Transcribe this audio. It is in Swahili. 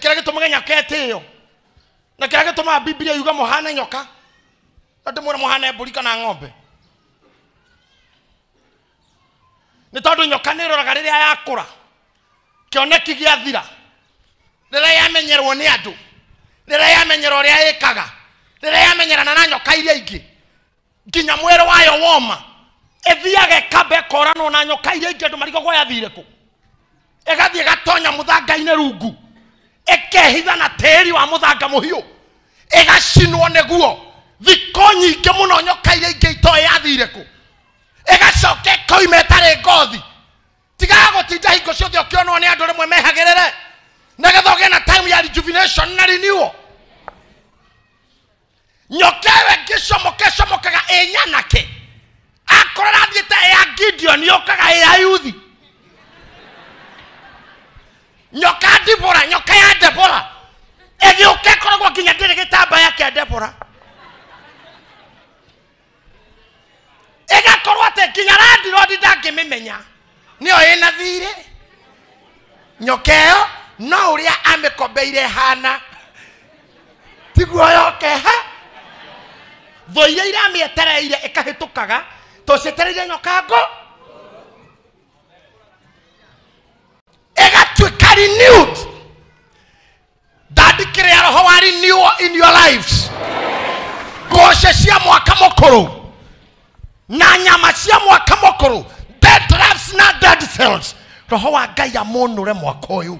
kira gituma nyoka etio na kira gituma Biblia yuga muhana nyoka ati mwana muhana mburi kana ng'ombe ni tondu nyoka ni roraga riria yakura kioneki giathira riria yamenyerwo ni andu riria yamenyerwo uria ikaga riria yamenyerana na nyoka iria ingi nginya mwero wayo woma ethiage kabe korano na nyoka iria ingi andu mariko kwa yathire ku egathie gatonya muthanga-ine rungu ekehitha na tiri wa muthanga muhiu egacinwo neguo thiko nyingi muno nyoka iria ingi itoe yathire ku egacoke koime tare ngothi tiga gutinda hingo ciothe ukionwo ni andu rimwe mehagirire nagethoge na time ya rejuvenation na renewal nyokewe ngicomokaga enyanake akorora thiete ya Gideon yokaga ya yuthi nyoka Debora nyoka ya Debora egioke koragwo nginya ndiri gitamba yake Debora egakorwo ate nginya Randirodi ndangimimenya nio ina thire nyokeo no uria amekombeire hana tiguo yoke ha voire ira mietereire ikahitukaga to cietereire nyokango egatwika renewed dadikire roho wa renewal in your lives ngoshe cia mwaka mukuru na nyama cia mwaka mukuru dead drafts na dead cells roho wa Ngai amonure mwaka uyu